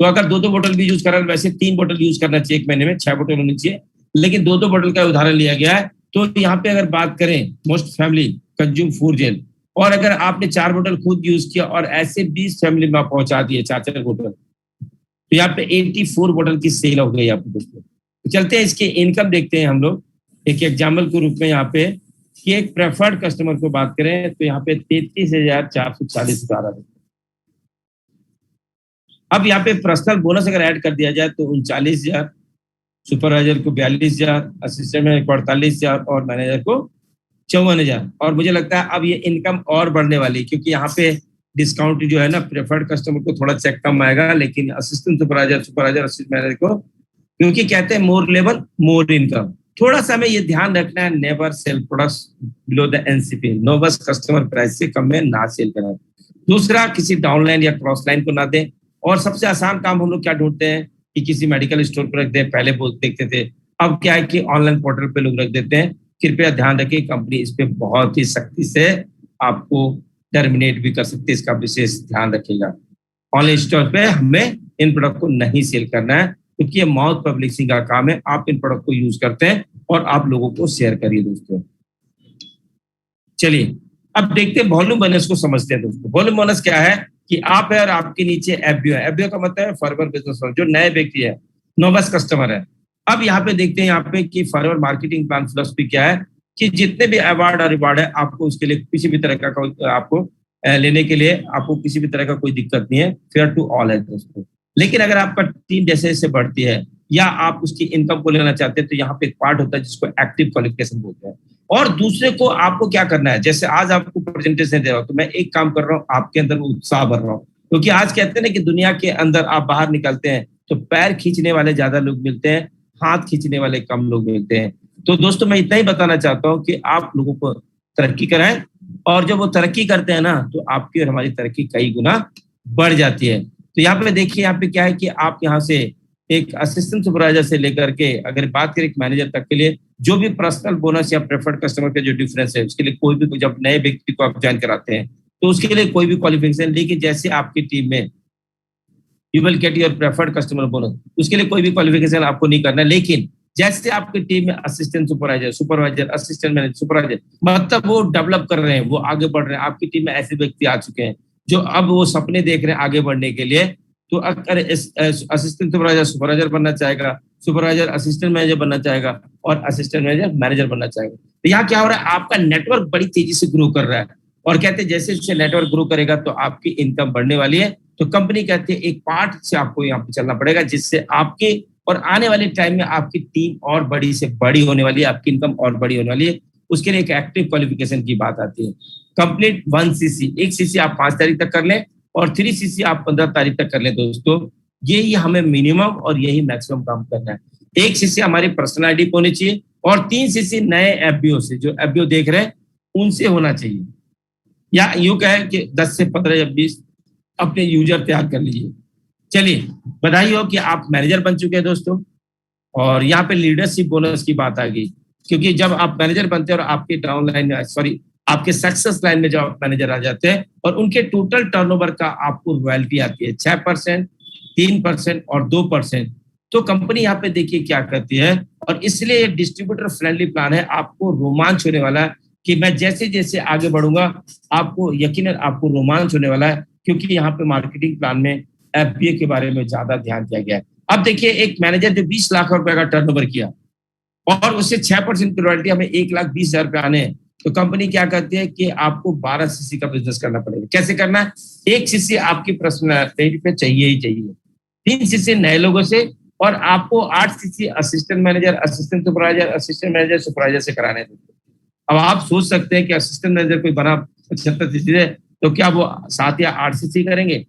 तो अगर 2-2 बोतल भी यूज करा रहे हैं, वैसे 3 बोतल यूज करना चाहिए एक महीने में, 6 बोतल होनी चाहिए, लेकिन 2-2 बोतल का उदाहरण लिया गया है। तो यहाँ पे अगर बात करें मोस्ट फैमिली कंज्यूम 4 जेल, और अगर आपने 4 बोतल खुद यूज किया और ऐसे 20 फैमिली में पहुंचा दिए 4-4 बोतल, तो यहाँ पे 84 बोतल की सेल हो गई आपको दोस्तों। तो चलते हैं इसके इनकम देखते हैं हम लोग एक एग्जाम्पल के रूप में। यहाँ पे कि एक प्रेफर्ड कस्टमर को बात करें तो यहाँ पे 33,440 अब यहाँ पे पर्सनल बोनस अगर ऐड कर दिया जाए तो 39,000, सुपरवाइजर को 42,000, असिस्टेंट मैनेजर को 48,000 और मैनेजर को 54,000। और मुझे लगता है अब ये इनकम और बढ़ने वाली, क्योंकि यहाँ पे डिस्काउंट जो है ना, प्रेफर्ड कस्टमर को थोड़ा चेक कम आएगा, लेकिन असिस्टेंट सुपरवाइजर, असिस्टेंट मैनेजर को, क्योंकि कहते हैं मोर लेवल मोर इनकम। थोड़ा सा हमें ये ध्यान रखना है, never sell products below the NCP, no बस कस्टमर प्राइस से कम में ना सेल करें। दूसरा, किसी डाउनलाइन या क्रॉस लाइन को ना दें। और सबसे आसान काम हम लोग क्या ढूंढते हैं कि किसी मेडिकल स्टोर पर रख दें, पहले देखते थे, अब क्या है कि ऑनलाइन पोर्टल पे लोग रख देते हैं। कृपया ध्यान रखें, कंपनी इस पे बहुत ही सख्ती से आपको टर्मिनेट भी कर सकती है, इसका विशेष ध्यान रखिएगा। ऑनलाइन स्टोर पे हमें इन प्रोडक्ट को नहीं सेल करना है, क्योंकि ये माउथ पब्लिशिंग का काम है। आप इन प्रोडक्ट को यूज करते हैं और आप लोगों को शेयर करिए दोस्तों। चलिए अब देखते हैं वॉल्यूम बोनस को समझते हैं दोस्तों। वॉल्यूम बोनस क्या है कि आप है और आपके नीचे एफबीओ है। एफबीओ का मतलब है फॉरवर्ड बिजनेस, जो नए व्यक्ति है, नोबस कस्टमर है। अब यहाँ पे देखते हैं यहाँ पे कि फॉरवर्ड मार्केटिंग प्लान फिलॉसफी क्या है कि जितने भी अवार्ड और रिवार्ड है, आपको उसके लिए किसी भी तरह का आपको लेने के लिए आपको किसी भी तरह का कोई दिक्कत नहीं है, फेयर टू ऑल है दोस्तों। लेकिन अगर आपका टीम जैसे जैसे बढ़ती है या आप उसकी इनकम को लेना चाहते हैं, तो यहाँ पे एक पार्ट होता है जिसको एक्टिव क्वालिफिकेशन बोलते हैं। और दूसरे को आपको क्या करना है, जैसे आज आपको प्रेजेंटेशन दे रहा हूँ तो मैं एक काम कर रहा हूँ, आपके अंदर उत्साह भर रहा हूँ। क्योंकि आज कहते हैं ना कि दुनिया के अंदर आप बाहर निकलते हैं तो पैर खींचने वाले ज्यादा लोग मिलते हैं, हाथ खींचने वाले कम लोग मिलते हैं। तो दोस्तों मैं इतना ही बताना चाहता हूँ कि आप लोगों को तरक्की कराएं, और जब वो तरक्की करते हैं ना तो आपकी और हमारी तरक्की कई गुना बढ़ जाती है। तो यहाँ पे देखिए, यहाँ पे क्या है कि आप यहाँ से एक असिस्टेंट सुपरवाइजर से लेकर के अगर बात करें एक मैनेजर तक के लिए, जो भी पर्सनल बोनस या प्रेफर्ड कस्टमर का जो डिफरेंस है, उसके लिए कोई भी, जब नए व्यक्ति को आप ज्वाइन कराते हैं तो उसके लिए कोई भी क्वालिफिकेशन, लेकिन जैसे आपकी टीम में you will get your preferred customer bonus, उसके लिए कोई भी क्वालिफिकेशन आपको नहीं करना है। लेकिन जैसे आपकी टीम में assistant supervisor, assistant manager, supervisor, मतलब वो डेवलप कर रहे हैं, वो आगे बढ़ रहे हैं, आपकी टीम में ऐसे व्यक्ति आ चुके हैं जो अब वो सपने देख रहे हैं आगे बढ़ने के लिए। तो अगर असिस्टेंट सुपरवाइजर बनना चाहेगा, सुपरवाइजर असिस्टेंट मैनेजर बनना चाहेगा और असिस्टेंट मैनेजर मैनेजर बनना चाहेगा, तो यहाँ क्या हो रहा है, आपका नेटवर्क बड़ी तेजी से ग्रो कर रहा है। और कहते हैं जैसे जैसे नेटवर्क ग्रो करेगा तो आपकी इनकम बढ़ने वाली है। तो कंपनी कहती है एक पार्ट से आपको यहाँ पे चलना पड़ेगा, जिससे आपके और आने वाले टाइम में आपकी टीम और बड़ी से बड़ी होने वाली है, आपकी इनकम और बड़ी होने वाली है। उसके लिए एक एक्टिव क्वालिफिकेशन की बात आती है। कंप्लीट 1 सीसी, 1 सीसी आप 5 तारीख तक कर लें और 3 सीसी आप 15 तारीख तक कर लें दोस्तों। यही हमें मिनिमम और यही मैक्सिमम काम करना है। 1 सीसी हमारी पर्सनल आईडी पे होनी चाहिए और 3 सीसी नए एफबीओ से, जो एफबीओ देख रहे हैं उनसे होना चाहिए। या यूं कहें कि 10 से 15 या 20 अपने यूजर तैयार कर लीजिए। चलिए, बधाई हो कि आप मैनेजर बन चुके हैं दोस्तों। और यहाँ पे लीडरशिप बोनस की बात आ गई, क्योंकि जब आप मैनेजर बनते हैं और आपके डाउन लाइन, आपके सक्सेस लाइन में जब आप मैनेजर आ जाते हैं और उनके टोटल टर्नओवर का आपको रॉयल्टी आती है 6%, 3% और 2%। तो कंपनी यहाँ पे देखिए क्या करती है, और इसलिए डिस्ट्रीब्यूटर फ्रेंडली प्लान है। आपको रोमांच होने वाला है कि मैं जैसे जैसे आगे बढ़ूंगा, आपको यकीनन आपको रोमांच होने वाला है, क्योंकि यहाँ पे मार्केटिंग प्लान में एफबीए के बारे में ज्यादा ध्यान दिया गया है। अब देखिए, एक मैनेजर जो 20 लाख रुपए का टर्नओवर किया और उससे 6% की रॉयल्टी हमें 1,20,000 रुपए आने हैं, तो कंपनी क्या करती है कि आपको 12 सीसी का बिजनेस करना पड़ेगा। कैसे करना है, 1 सीसी आपकी पर्सनैलिटी पे चाहिए ही चाहिए, 3 सीसी नए लोगों से, और आपको 8 CC assistant manager, assistant supervisor, assistant manager, supervisor से कराने हैं। अब आप सोच सकते हैं कि असिस्टेंट मैनेजर कोई बना 75 सीसी है तो क्या वो 7 या 8 सीसी करेंगे,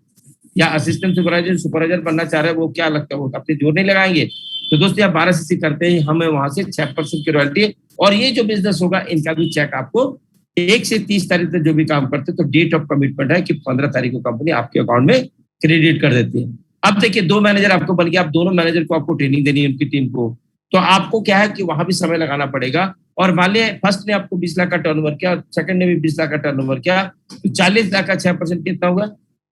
या असिस्टेंट सुपरवाइजर बनना चाह रहे हैं, वो क्या लगता है वो अपने जोर नहीं लगाएंगे। तो दोस्तों आप 12 सीसी करते ही हमें वहां से 6% की रॉयल्टी, और ये जो बिजनेस होगा इनका भी चेक आपको 1 से 30 तारीख तक जो भी काम करते हैं, तो डेट ऑफ कमिटमेंट है कि 15 तारीख को कंपनी आपके अकाउंट में क्रेडिट कर देती है। अब देखिए, 2 मैनेजर आपको बन गया, आप दोनों मैनेजर को आपको ट्रेनिंग देनी है उनकी टीम को, तो आपको क्या है कि वहां भी समय लगाना पड़ेगा। और मान लिया फर्स्ट ने आपको 20 लाख का टर्नओवर किया, सेकंड ने भी 20 लाख का टर्नओवर किया, तो 40 लाख का 6% कितना होगा,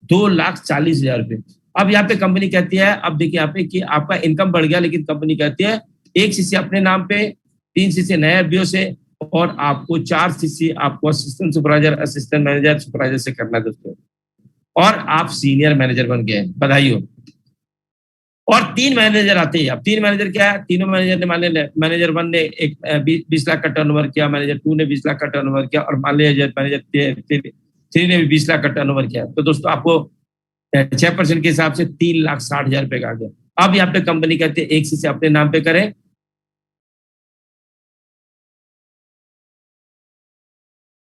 2,40,000 रुपए। अब यहाँ पे कंपनी कहती है, अब देखिए यहाँ पे कि आपका इनकम बढ़ गया, लेकिन कंपनी कहती है 1 सीसी अपने नाम पे, 3 सीसी नए एफबीओ से, और आपको 4 सीसी आपको assistant supervisor, assistant manager, supervisor से करना है दोस्तों। और आप सीनियर मैनेजर बन गए, बधाई हो। और 3 मैनेजर आते हैं। अब 3 मैनेजर क्या है, तीनों मैनेजर ने मान लिया, मैनेजर 1 ने एक 20 लाख का टर्नओवर किया, मैनेजर 2 ने 20 लाख का टर्नओवर किया और मान लिया मैनेजर 3 ने भी 20 लाख का टर्नओवर किया। तो दोस्तों आपको 6% के हिसाब से 3,60,000 रुपए का आ गया। अब यहाँ पे कंपनी कहती है एक से अपने नाम पे करें